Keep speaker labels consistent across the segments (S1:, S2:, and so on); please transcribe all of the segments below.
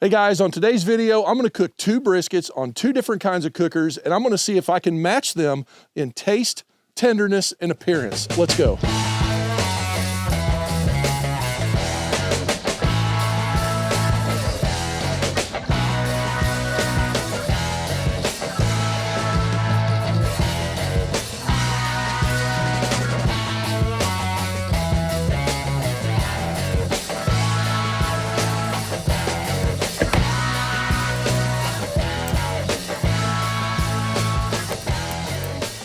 S1: Hey guys, on today's video, I'm gonna cook 2 briskets on 2 different kinds of cookers, and I'm gonna see if I can match them in taste, tenderness, and appearance. Let's go.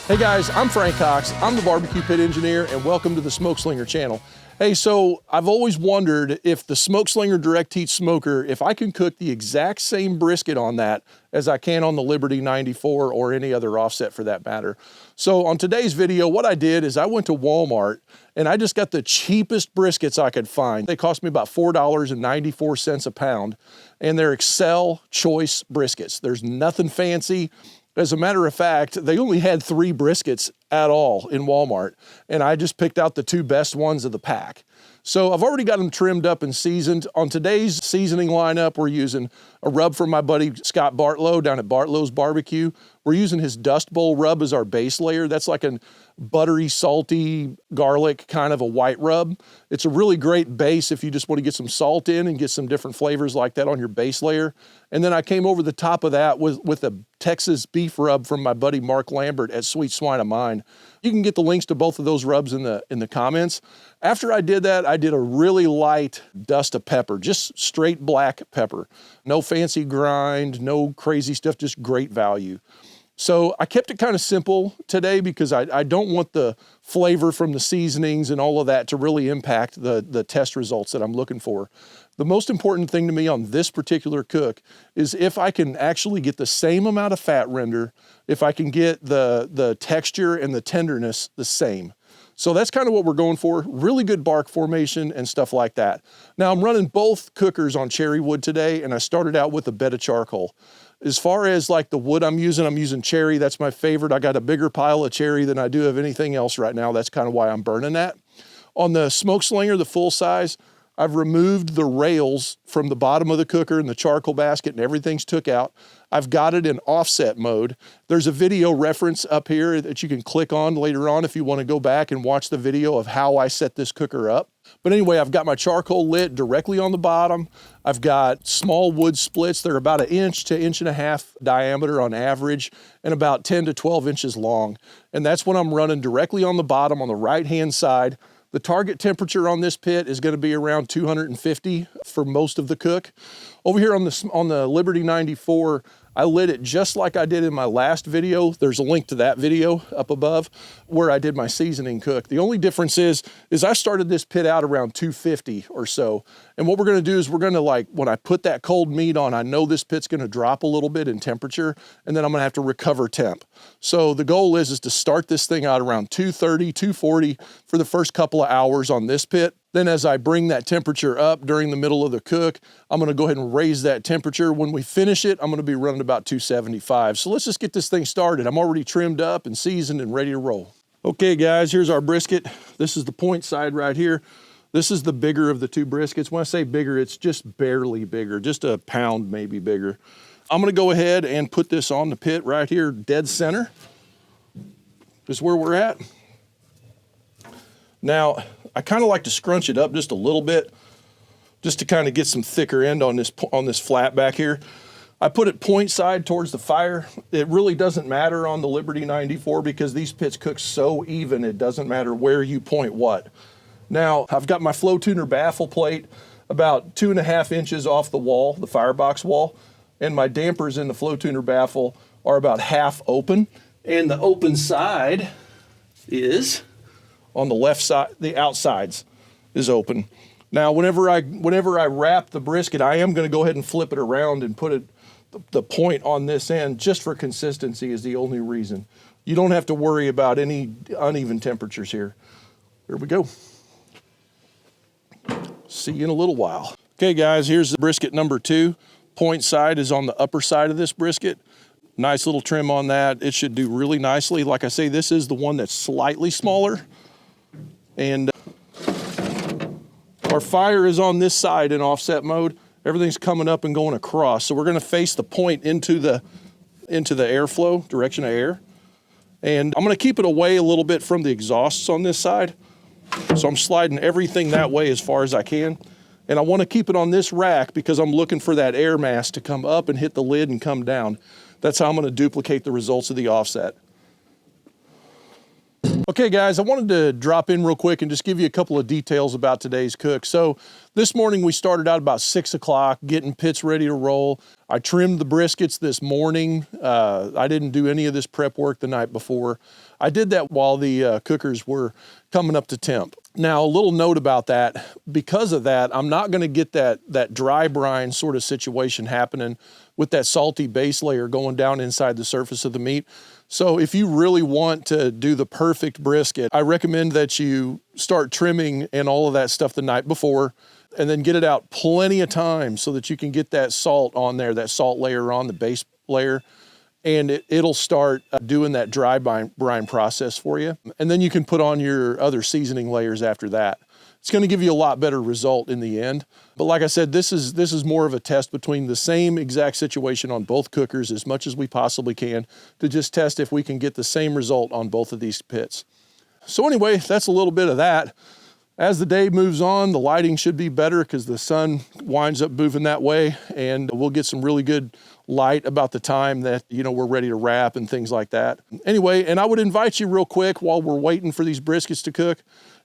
S1: Hey guys, I'm Frank Cox. I'm the barbecue pit engineer, and welcome to the Smokeslinger channel. Hey, so I've always wondered if the Smokeslinger direct heat smoker, if I can cook the exact same brisket on that as I can on the Liberty94 or any other offset for that matter. So on today's video, what I did is I went to Walmart and I just got the cheapest briskets I could find. They cost me about $4.94 a pound, and they're Excel choice briskets. There's nothing fancy. As a matter of fact, they only had 3 briskets at all in Walmart, and I just picked out the 2 best ones of the pack. So I've already got them trimmed up and seasoned. On today's seasoning lineup, we're using a rub from my buddy Scott Bartlow down at Bartlow's Barbecue. We're using his Dust Bowl rub as our base layer. That's like a buttery, salty, garlic kind of a white rub. It's a really great base if you just want to get some salt in and get some different flavors like that on your base layer. And then I came over the top of that with a Texas beef rub from my buddy Mark Lambert at Sweet Swine of Mine. You can get the links to both of those rubs in the comments. After I did that, I did a really light dust of pepper, just straight black pepper. No fancy grind, no crazy stuff, just great value. So I kept it kind of simple today because I don't want the flavor from the seasonings and all of that to really impact the test results that I'm looking for. The most important thing to me on this particular cook is if I can actually get the same amount of fat render, if I can get the texture and the tenderness the same. So that's kind of what we're going for. Really good bark formation and stuff like that. Now I'm running both cookers on cherry wood today, and I started out with a bed of charcoal. As far as like the wood I'm using cherry. That's my favorite. I got a bigger pile of cherry than I do of anything else right now. That's kind of why I'm burning that. On the Smokeslinger, the full size, I've removed the rails from the bottom of the cooker and the charcoal basket, and everything's took out. I've got it in offset mode. There's a video reference up here that you can click on later on if you want to go back and watch the video of how I set this cooker up. But anyway, I've got my charcoal lit directly on the bottom. I've got small wood splits. They're about 1 inch to 1.5 inches diameter on average and about 10 to 12 inches long. And that's what I'm running directly on the bottom on the right-hand side. The target temperature on this pit is going to be around 250 for most of the cook. Over here on the Liberty94, I lit it just like I did in my last video. There's a link to that video up above where I did my seasoning cook. The only difference is I started this pit out around 250 or so. And what we're going to do is we're going to, like, when I put that cold meat on, I know this pit's going to drop a little bit in temperature, and then I'm going to have to recover temp. So the goal is to start this thing out around 230, 240 for the first couple of hours on this pit. Then as I bring that temperature up during the middle of the cook, I'm gonna go ahead and raise that temperature. When we finish it, I'm gonna be running about 275. So let's just get this thing started. I'm already trimmed up and seasoned and ready to roll. Okay guys, here's our brisket. This is the point side right here. This is the bigger of the 2 briskets. When I say bigger, it's just barely bigger, just a pound maybe bigger. I'm gonna go ahead and put this on the pit right here, dead center. Just where we're at. Now, I kind of like to scrunch it up just a little bit, just to kind of get some thicker end on this flat back here. I put it point side towards the fire. It really doesn't matter on the Liberty94 because these pits cook so even, it doesn't matter where you point what. Now, I've got my flow tuner baffle plate about 2.5 inches off the wall, the firebox wall, and my dampers in the flow tuner baffle are about half open. And the open side is on the left side, the outsides is open. Now, whenever I wrap the brisket, I am going to go ahead and flip it around and put the point on this end just for consistency is the only reason. You don't have to worry about any uneven temperatures here. Here we go. See you in a little while. Okay guys, here's the brisket number 2. Point side is on the upper side of this brisket. Nice little trim on that. It should do really nicely. Like I say, this is the one that's slightly smaller. And our fire is on this side in offset mode. Everything's coming up and going across. So we're gonna face the point into the airflow, direction of air. And I'm gonna keep it away a little bit from the exhausts on this side. So I'm sliding everything that way as far as I can. And I wanna keep it on this rack because I'm looking for that air mass to come up and hit the lid and come down. That's how I'm gonna duplicate the results of the offset. Okay guys, I wanted to drop in real quick and just give you a couple of details about today's cook. So this morning we started out about 6 o'clock, getting pits ready to roll. I trimmed the briskets this morning. I didn't do any of this prep work the night before. I did that while the cookers were coming up to temp. Now, a little note about that, because of that, I'm not gonna get that dry brine sort of situation happening with that salty base layer going down inside the surface of the meat. So if you really want to do the perfect brisket, I recommend that you start trimming and all of that stuff the night before, and then get it out plenty of time so that you can get that salt on there, that salt layer on the base layer, and it'll start doing that dry brine process for you. And then you can put on your other seasoning layers after that. It's gonna give you a lot better result in the end. But like I said, this is more of a test between the same exact situation on both cookers as much as we possibly can to just test if we can get the same result on both of these pits. So anyway, that's a little bit of that. As the day moves on, the lighting should be better because the sun winds up moving that way, and we'll get some really good light about the time that, you know, we're ready to wrap and things like that. Anyway, and I would invite you real quick while we're waiting for these briskets to cook,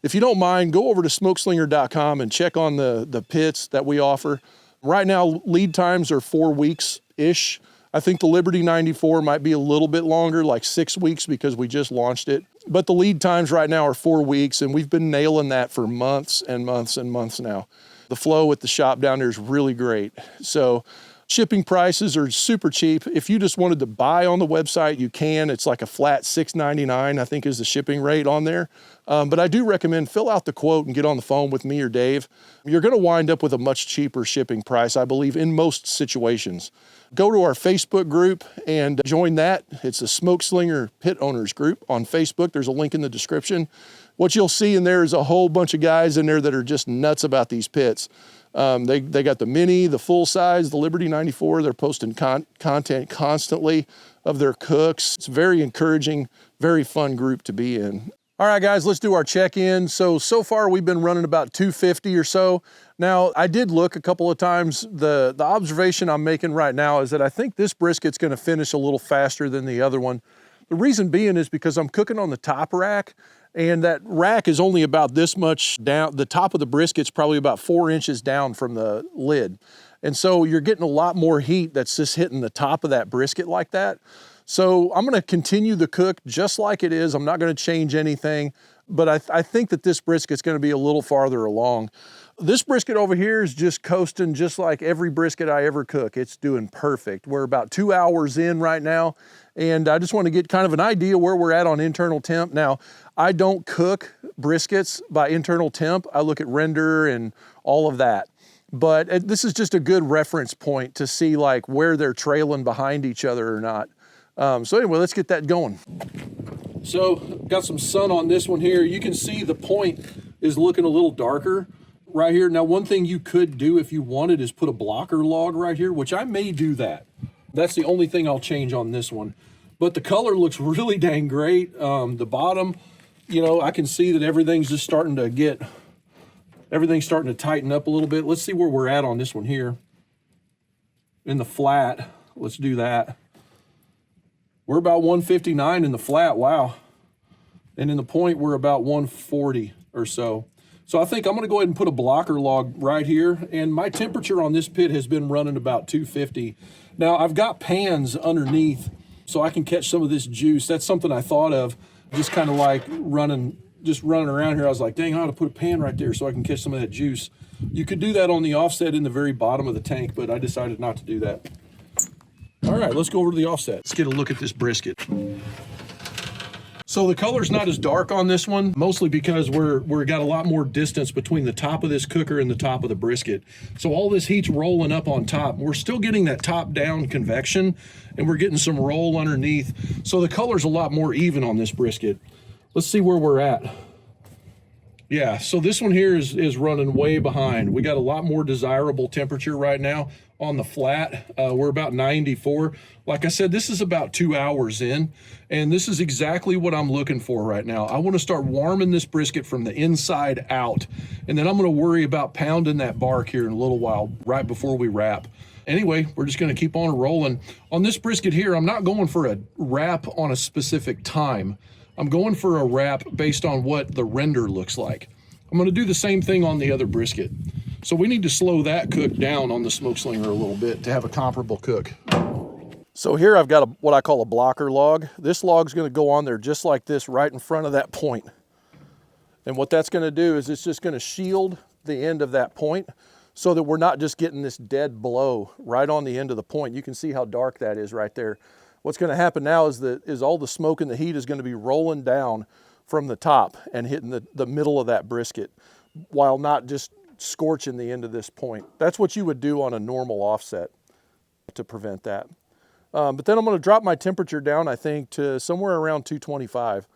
S1: if you don't mind, go over to Smokeslinger.com and check on the pits that we offer. Right now, lead times are 4 weeks-ish. I think the Liberty94 might be a little bit longer, like 6 weeks, because we just launched it. But the lead times right now are 4 weeks, and we've been nailing that for months and months and months now. The flow at the shop down there is really great. So shipping prices are super cheap. If you just wanted to buy on the website, you can. It's like a flat $6.99, I think, is the shipping rate on there. But I do recommend fill out the quote and get on the phone with me or Dave. You're gonna wind up with a much cheaper shipping price, I believe, in most situations. Go to our Facebook group and join that. It's a Smokeslinger Pit Owners group on Facebook. There's a link in the description. What you'll see in there is a whole bunch of guys in there that are just nuts about these pits. They got the mini, the full size, the Liberty94. They're posting content constantly of their cooks. It's a very encouraging, very fun group to be in. All right, guys, let's do our check-in. So far we've been running about 250 or so. Now, I did look a couple of times. The observation I'm making right now is that I think this brisket's gonna finish a little faster than the other one. The reason being is because I'm cooking on the top rack, and that rack is only about this much down. The top of the brisket's probably about 4 inches down from the lid. And so you're getting a lot more heat that's just hitting the top of that brisket like that. So I'm gonna continue the cook just like it is. I'm not gonna change anything, but I think that this brisket's gonna be a little farther along. This brisket over here is just coasting just like every brisket I ever cook. It's doing perfect. We're about 2 hours in right now, and I just want to get kind of an idea where we're at on internal temp. Now, I don't cook briskets by internal temp. I look at render and all of that. But this is just a good reference point to see like where they're trailing behind each other or not. So anyway, let's get that going. So got some sun on this one here. You can see the point is looking a little darker right here. Now, one thing you could do if you wanted is put a blocker log right here, which I may do that. That's the only thing I'll change on this one. But the color looks really dang great. The bottom, you know, I can see that everything's just starting to tighten up a little bit. Let's see where we're at on this one here. In the flat, let's do that. We're about 159 in the flat, wow. And in the point, we're about 140 or so. So I think I'm gonna go ahead and put a blocker log right here. And my temperature on this pit has been running about 250. Now I've got pans underneath so I can catch some of this juice. That's something I thought of, just kind of like running around here. I was like, dang, I ought to put a pan right there so I can catch some of that juice. You could do that on the offset in the very bottom of the tank, but I decided not to do that. All right, let's go over to the offset. Let's get a look at this brisket. So the color's not as dark on this one, mostly because we're got a lot more distance between the top of this cooker and the top of the brisket. So all this heat's rolling up on top. We're still getting that top-down convection, and we're getting some roll underneath. So the color's a lot more even on this brisket. Let's see where we're at. Yeah, so this one here is running way behind. We got a lot more desirable temperature right now on the flat. We're about 94. Like I said, this is about 2 hours in, and this is exactly what I'm looking for right now. I want to start warming this brisket from the inside out, and then I'm going to worry about pounding that bark here in a little while, right before we wrap. Anyway, we're just going to keep on rolling. On this brisket here, I'm not going for a wrap on a specific time. I'm going for a wrap based on what the render looks like. I'm going to do the same thing on the other brisket. So we need to slow that cook down on the Smokeslinger a little bit to have a comparable cook. So here I've got what I call a blocker log. This log's going to go on there just like this right in front of that point. And what that's going to do is it's just going to shield the end of that point so that we're not just getting this dead blow right on the end of the point. You can see how dark that is right there. What's going to happen now is all the smoke and the heat is going to be rolling down from the top and hitting the middle of that brisket while not just scorching the end of this point. That's what you would do on a normal offset to prevent that. But then I'm going to drop my temperature down, I think, to somewhere around 225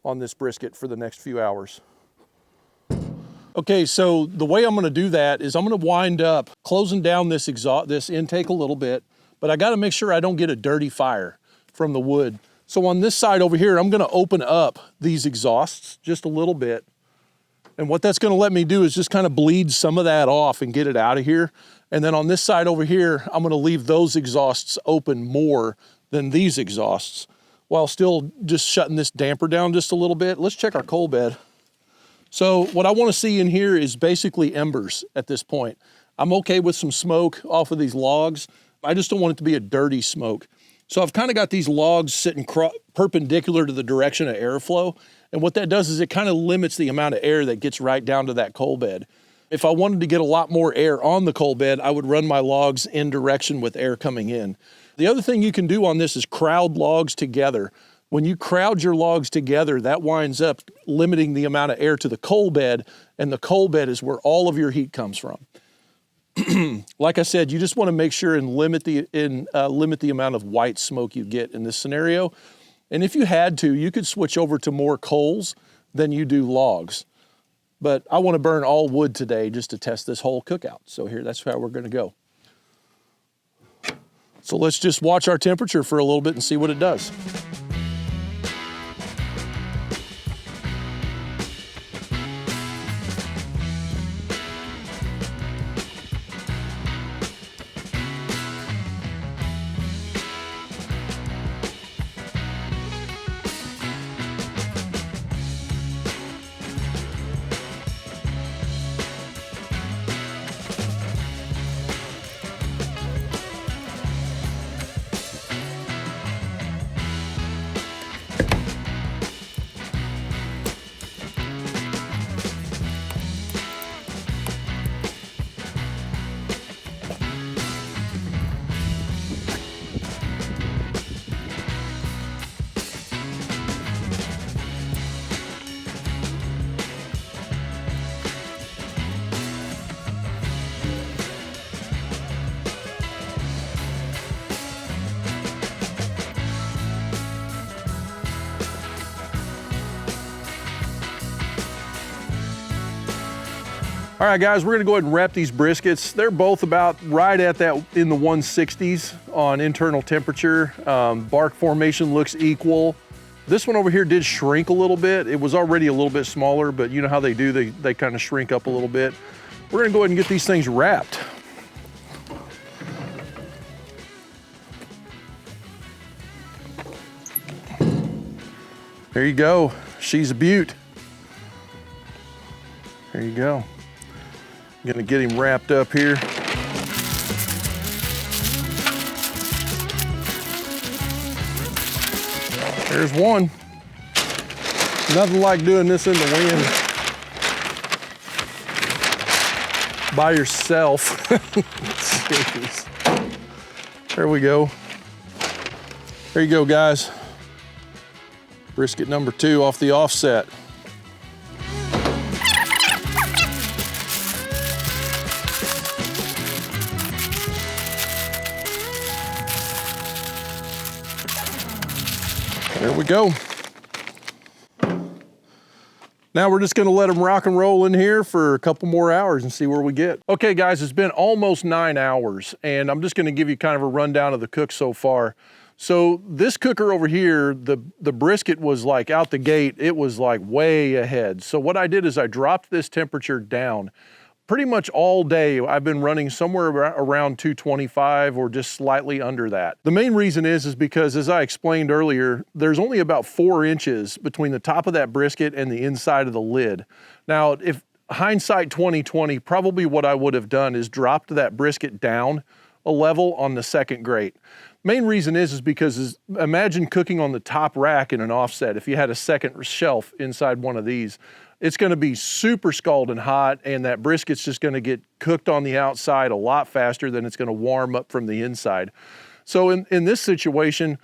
S1: on this brisket for the next few hours. Okay, so the way I'm going to do that is I'm going to wind up closing down this intake a little bit, but I got to make sure I don't get a dirty fire from the wood. So on this side over here, I'm going to open up these exhausts just a little bit. And what that's going to let me do is just kind of bleed some of that off and get it out of here. And then on this side over here, I'm going to leave those exhausts open more than these exhausts while still just shutting this damper down just a little bit. Let's check our coal bed. So what I want to see in here is basically embers at this point. I'm okay with some smoke off of these logs. I just don't want it to be a dirty smoke. So I've kind of got these logs sitting perpendicular to the direction of airflow. And what that does is it kind of limits the amount of air that gets right down to that coal bed. If I wanted to get a lot more air on the coal bed, I would run my logs in direction with air coming in. The other thing you can do on this is crowd logs together. When you crowd your logs together, that winds up limiting the amount of air to the coal bed, and the coal bed is where all of your heat comes from. Like I said, you just want to make sure and limit the amount of white smoke you get in this scenario. And if you had to, you could switch over to more coals than you do logs. But I want to burn all wood today just to test this whole cookout. So here, that's how we're going to go. So let's just watch our temperature for a little bit and see what it does. All right, guys, we're gonna go ahead and wrap these briskets. They're both about right at that in the 160s on internal temperature. Bark formation looks equal. This one over here did shrink a little bit. It was already a little bit smaller, but you know how they do, they kind of shrink up a little bit. We're gonna go ahead and get these things wrapped. There you go, she's a beaut. There you go. Gonna get him wrapped up here. There's one. Nothing like doing this in the wind by yourself. Jeez. There we go. There you go, guys. Brisket number 2 off the offset. There we go. Now we're just gonna let them rock and roll in here for a couple more hours and see where we get. Okay guys, it's been almost 9 hours and I'm just gonna give you kind of a rundown of the cook so far. So this cooker over here, the brisket was like out the gate, it was like way ahead. So what I did is I dropped this temperature down. Pretty much all day, I've been running somewhere around 225 or just slightly under that. The main reason is because, as I explained earlier, there's only about 4 inches between the top of that brisket and the inside of the lid. Now, if hindsight 2020, probably what I would have done is dropped that brisket down a level on the second grate. Main reason is because imagine cooking on the top rack in an offset. If you had a second shelf inside one of these, it's gonna be super scalding hot and that brisket's just gonna get cooked on the outside a lot faster than it's gonna warm up from the inside. So in this situation,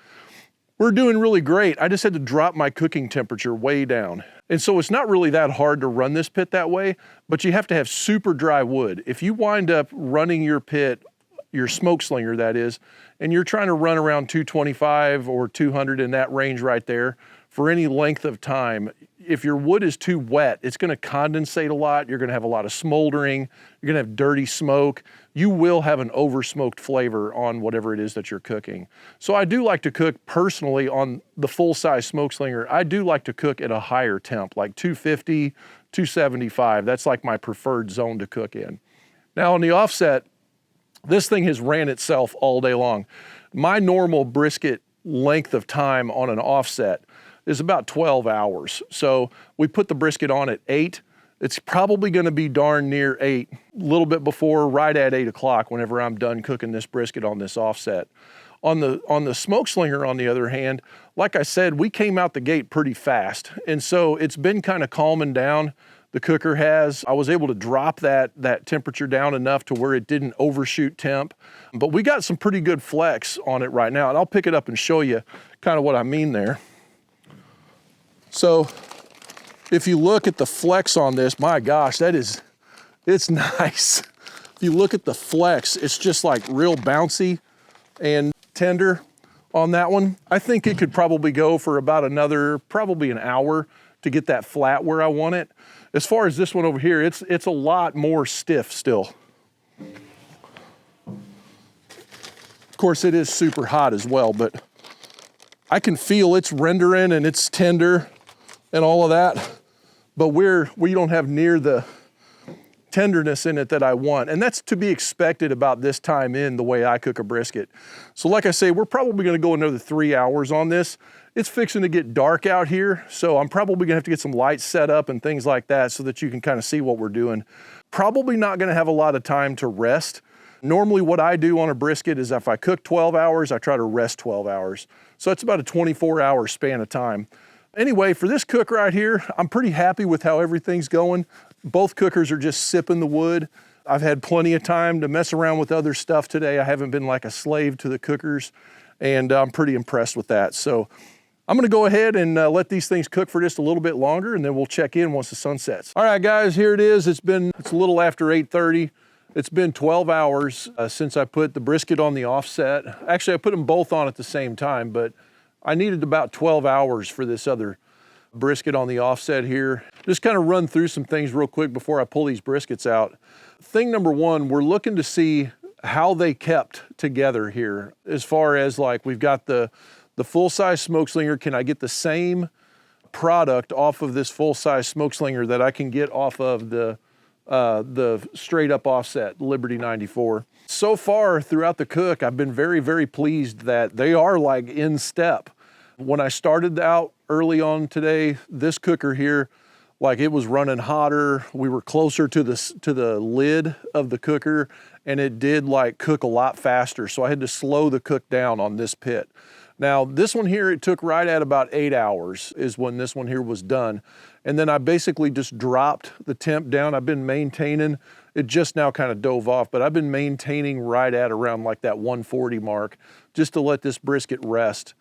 S1: we're doing really great. I just had to drop my cooking temperature way down. And so it's not really that hard to run this pit that way, but you have to have super dry wood. If you wind up running your pit, your Smokeslinger that is, and you're trying to run around 225 or 200 in that range right there for any length of time, if your wood is too wet, it's gonna condensate a lot, you're gonna have a lot of smoldering, you're gonna have dirty smoke, you will have an over-smoked flavor on whatever it is that you're cooking. So I do like to cook personally on the full-size Smokeslinger, I do like to cook at a higher temp, like 250, 275, that's like my preferred zone to cook in. Now on the offset, this thing has ran itself all day long. My normal brisket length of time on an offset is about 12 hours. So we put the brisket on at 8. It's probably gonna be darn near 8, a little bit before, right at 8 o'clock whenever I'm done cooking this brisket on this offset. On the Smokeslinger, on the other hand, like I said, we came out the gate pretty fast. And so it's been kind of calming down. The cooker has. I was able to drop that temperature down enough to where it didn't overshoot temp. But we got some pretty good flex on it right now. And I'll pick it up and show you kind of what I mean there. So if you look at the flex on this, my gosh, it's nice. If you look at the flex, it's just like real bouncy and tender on that one. I think it could probably go for about probably an hour to get that flat where I want it. As far as this one over here, it's a lot more stiff still. Of course, it is super hot as well, but I can feel it's rendering and it's tender and all of that, but we don't have near the tenderness in it that I want. And that's to be expected about this time in the way I cook a brisket. So like I say, we're probably gonna go another 3 hours on this. It's fixing to get dark out here, so I'm probably gonna have to get some lights set up and things like that so that you can kind of see what we're doing. Probably not gonna have a lot of time to rest. Normally what I do on a brisket is if I cook 12 hours, I try to rest 12 hours. So it's about a 24-hour span of time. Anyway, for this cook right here, I'm pretty happy with how everything's going. Both cookers are just sipping the wood. I've had plenty of time to mess around with other stuff today. I haven't been like a slave to the cookers, and I'm pretty impressed with that. So I'm gonna go ahead and let these things cook for just a little bit longer, and then we'll check in once the sun sets. All right, guys, here it is. It's a little after 8:30. It's been 12 hours since I put the brisket on the offset. Actually, I put them both on at the same time, but I needed about 12 hours for this other brisket on the offset here. Just kind of run through some things real quick before I pull these briskets out. Thing number one, we're looking to see how they kept together here. As far as like, we've got the full-size Smokeslinger. Can I get the same product off of this full-size Smokeslinger that I can get off of the straight up offset Liberty94? So far throughout the cook, I've been very, very pleased that they are like in step. When I started out early on today, this cooker here, like it was running hotter. We were closer to the lid of the cooker, and it did like cook a lot faster. So I had to slow the cook down on this pit. Now this one here, it took right at about 8 hours is when this one here was done. And then I basically just dropped the temp down. I've been maintaining, it just now kind of dove off, but I've been maintaining right at around like that 140 mark just to let this brisket rest.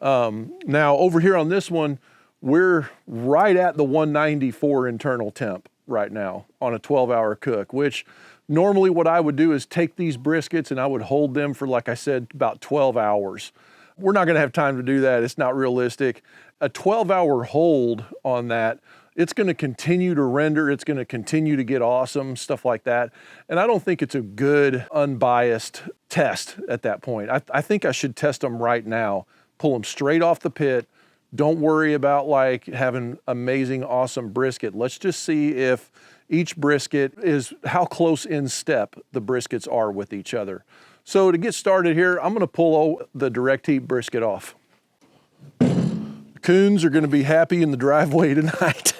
S1: Now over here on this one, we're right at the 194 internal temp right now on a 12-hour cook, which normally what I would do is take these briskets and I would hold them for, like I said, about 12 hours. We're not gonna have time to do that. It's not realistic. A 12-hour hold on that, it's gonna continue to render, it's gonna continue to get awesome, stuff like that. And I don't think it's a good, unbiased test at that point. I think I should test them right now, pull them straight off the pit. Don't worry about like having amazing, awesome brisket. Let's just see if each brisket is, how close in step the briskets are with each other. So to get started here, I'm gonna pull the direct heat brisket off. Coons are gonna be happy in the driveway tonight.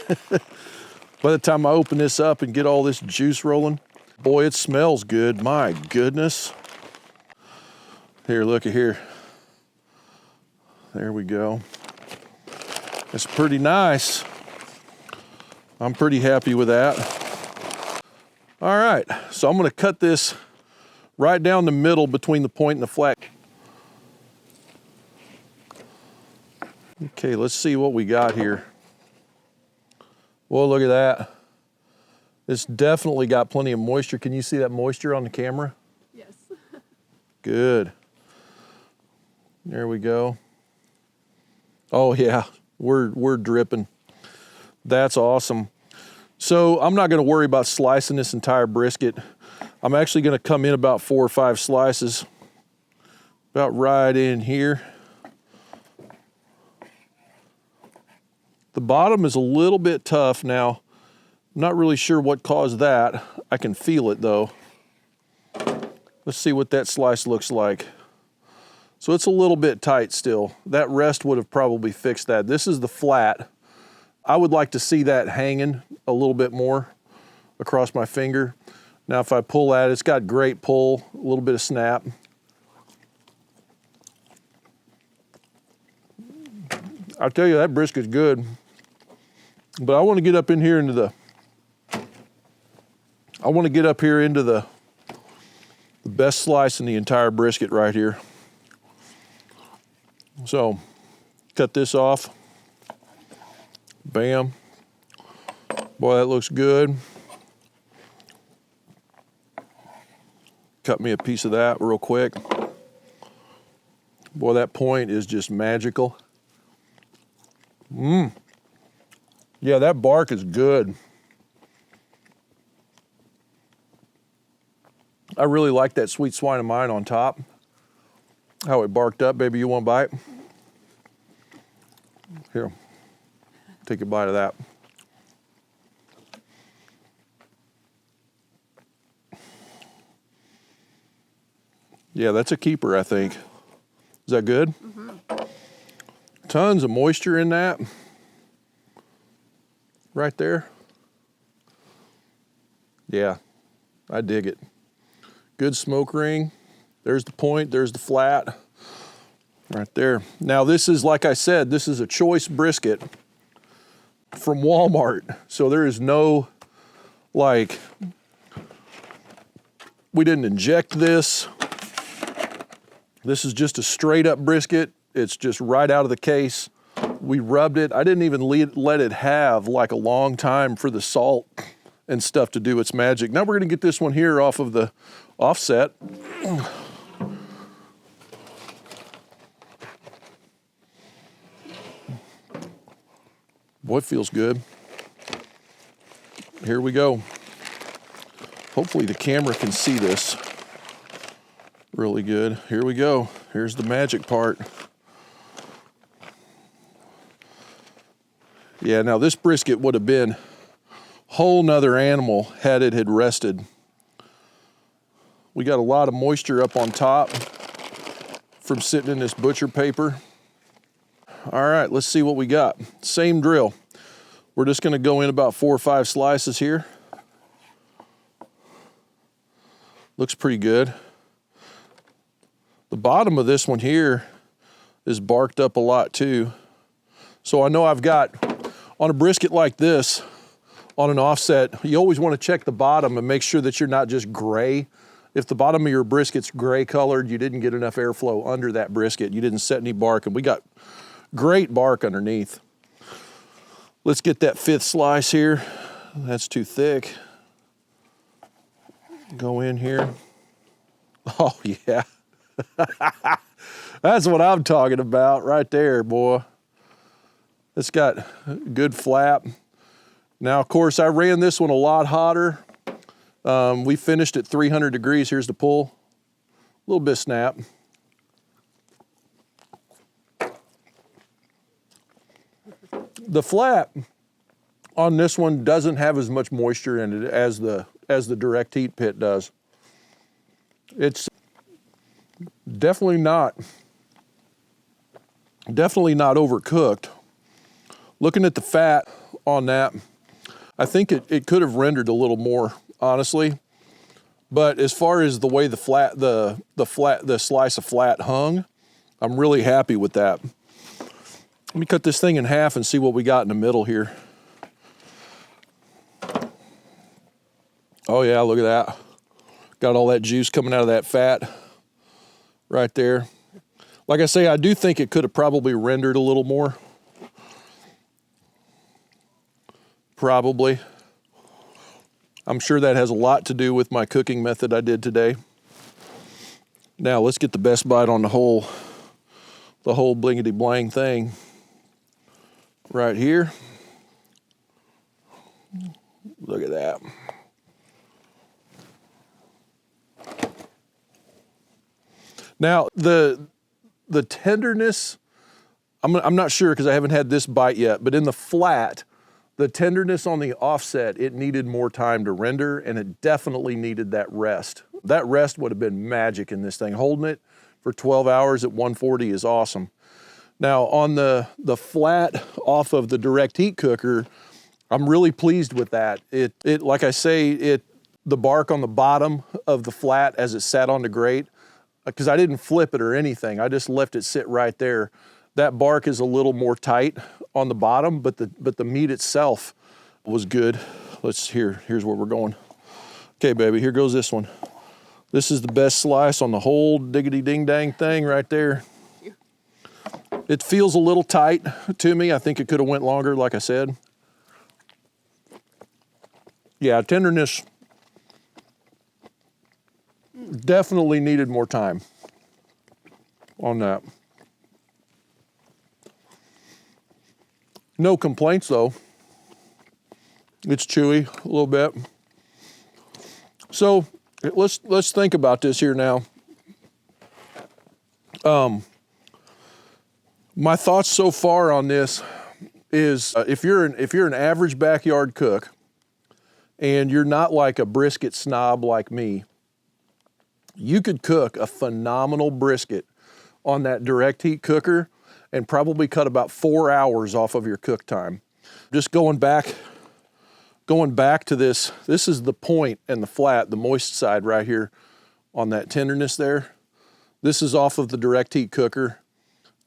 S1: By the time I open this up and get all this juice rolling, boy, it smells good, my goodness. Here, look at here. There we go. It's pretty nice. I'm pretty happy with that. All right, so I'm gonna cut this right down the middle between the point and the flat. Okay, let's see what we got here. Well, look at that. It's definitely got plenty of moisture. Can you see that moisture on the camera?
S2: Yes.
S1: Good. There we go. Oh yeah, we're dripping. That's awesome. So I'm not gonna worry about slicing this entire brisket. I'm actually gonna come in about 4 or 5 slices, about right in here. The bottom is a little bit tough now. I'm not really sure what caused that. I can feel it though. Let's see what that slice looks like. So it's a little bit tight still. That rest would have probably fixed that. This is the flat. I would like to see that hanging a little bit more across my finger. Now if I pull that, it's got great pull, a little bit of snap. I'll tell you, that brisket's good. But I want to get up in here into the, the best slice in the entire brisket right here. So, cut this off. Bam. Boy, that looks good. Cut me a piece of that real quick. Boy, that point is just magical. Yeah, that bark is good. I really like that sweet swine of mine on top. How it barked up. Baby, you want a bite? Here, take a bite of that. Yeah, that's a keeper, I think. Is that good? Mm-hmm. Tons of moisture in that. Right there. Yeah, I dig it. Good smoke ring. There's the point, there's the flat. Right there. Now this is, like I said, this is a choice brisket from Walmart. So there is no, like, we didn't inject this. This is just a straight up brisket. It's just right out of the case. We rubbed it. I didn't even let it have like a long time for the salt and stuff to do its magic. Now we're gonna get this one here off of the offset. Boy, it feels good. Here we go. Hopefully the camera can see this really good. Here we go. Here's the magic part. Yeah, now this brisket would have been a whole nother animal had it had rested. We got a lot of moisture up on top from sitting in this butcher paper. All right, let's see what we got. Same drill. We're just gonna go in about 4 or 5 slices here. Looks pretty good. The bottom of this one here is barked up a lot too. So I know I've got, on a brisket like this, on an offset, you always want to check the bottom and make sure that you're not just gray. If the bottom of your brisket's gray colored, you didn't get enough airflow under that brisket. You didn't set any bark, and we got great bark underneath. Let's get that 5th slice here. That's too thick. Go in here. Oh yeah. That's what I'm talking about right there, boy. It's got good flap. Now, of course, I ran this one a lot hotter. We finished at 300 degrees. Here's the pull. A little bit of snap. The flat on this one doesn't have as much moisture in it as the direct heat pit does. It's definitely not overcooked. Looking at the fat on that, I think it could have rendered a little more, honestly. But as far as the way the slice of flat hung, I'm really happy with that. Let me cut this thing in half and see what we got in the middle here. Oh yeah, look at that. Got all that juice coming out of that fat right there. Like I say, I do think it could have probably rendered a little more. Probably. I'm sure that has a lot to do with my cooking method I did today. Now let's get the best bite on the whole blingity blang thing right here. Look at that. Now the tenderness, I'm not sure because I haven't had this bite yet, but in the flat, the tenderness on the offset, it needed more time to render, and it definitely needed that rest. That rest would have been magic in this thing. Holding it for 12 hours at 140 is awesome. Now on the flat off of the direct heat cooker, I'm really pleased with that. It like I say, the bark on the bottom of the flat as it sat on the grate, because I didn't flip it or anything, I just left it sit right there. That bark is a little more tight on the bottom, but the meat itself was good. Here's where we're going. Okay, baby, here goes this one. This is the best slice on the whole diggity ding dang thing right there. It feels a little tight to me. I think it could have went longer, like I said. Yeah, tenderness definitely needed more time on that. No complaints though. It's chewy a little bit. So let's think about this here now. My thoughts so far on this is if you're an average backyard cook and you're not like a brisket snob like me, you could cook a phenomenal brisket on that direct heat cooker and probably cut about 4 hours off of your cook time. Just going back to this is the point and the flat, the moist side right here on that tenderness there. This is off of the direct heat cooker.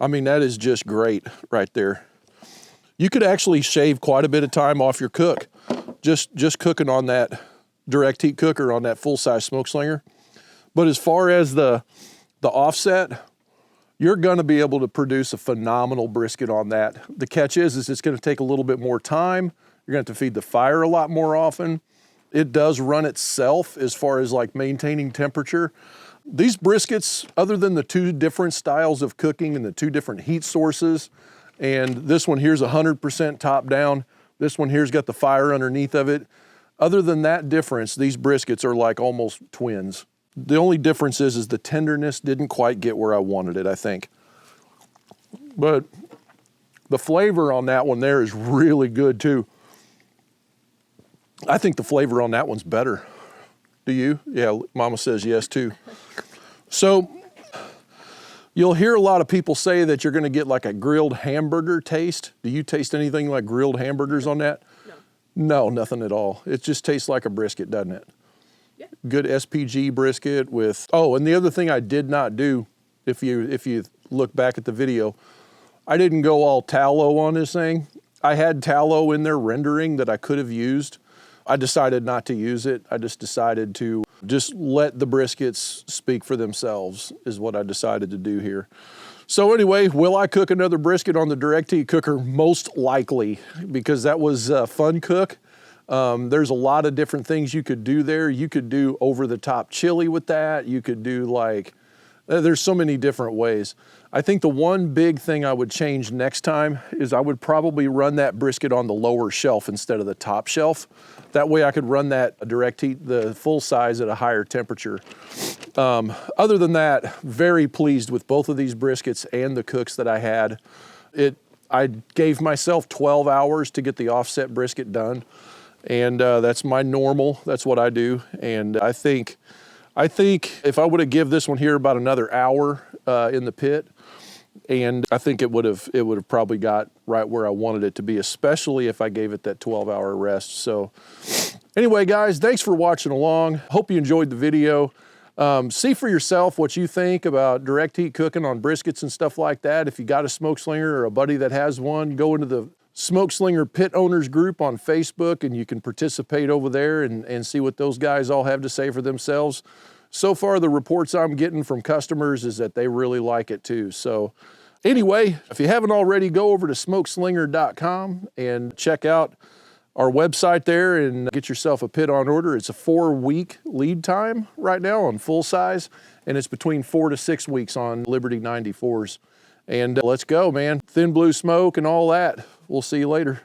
S1: I mean, that is just great right there. You could actually shave quite a bit of time off your cook just cooking on that direct heat cooker on that full-size Smokeslinger. But as far as the offset, you're gonna be able to produce a phenomenal brisket on that. The catch is it's gonna take a little bit more time. You're gonna have to feed the fire a lot more often. It does run itself as far as like maintaining temperature. These briskets, other than the two different styles of cooking and the two different heat sources, and this one here's 100% top down, this one here's got the fire underneath of it. Other than that difference, these briskets are like almost twins. The only difference is the tenderness didn't quite get where I wanted it, I think. But the flavor on that one there is really good too. I think the flavor on that one's better. Do you? Yeah, Mama says yes too. So you'll hear a lot of people say that you're gonna get like a grilled hamburger taste. Do you taste anything like grilled hamburgers on that? No, nothing at all. It just tastes like a brisket, doesn't it? Yeah. Good SPG brisket with, oh, and the other thing I did not do, if you look back at the video, I didn't go all tallow on this thing. I had tallow in there rendering that I could have used. I decided not to use it. I just decided to just let the briskets speak for themselves is what I decided to do here. So anyway, will I cook another brisket on the direct heat cooker? Most likely, because that was a fun cook. There's a lot of different things you could do there. You could do over the top chili with that. You could do like There's so many different ways. I think the one big thing I would change next time is I would probably run that brisket on the lower shelf instead of the top shelf. That way I could run that direct heat, the full size, at a higher temperature. Other than that, very pleased with both of these briskets and the cooks that I had. I gave myself 12 hours to get the offset brisket done. And that's my normal, that's what I do. And I think if I would have give this one here about another hour in the pit, and I think it would have probably got right where I wanted it to be, especially if I gave it that 12-hour rest. So anyway, guys, thanks for watching along. Hope you enjoyed the video. See for yourself what you think about direct heat cooking on briskets and stuff like that. If you got a Smokeslinger or a buddy that has one, go into the Smokeslinger Pit Owners group on Facebook and you can participate over there and see what those guys all have to say for themselves. So far, the reports I'm getting from customers is that they really like it too. So anyway, if you haven't already, go over to smokeslinger.com and check out our website there and get yourself a pit on order. It's a 4-week lead time right now on full size, and it's between 4 to 6 weeks on Liberty 94s. And let's go, man. Thin blue smoke and all that. We'll see you later.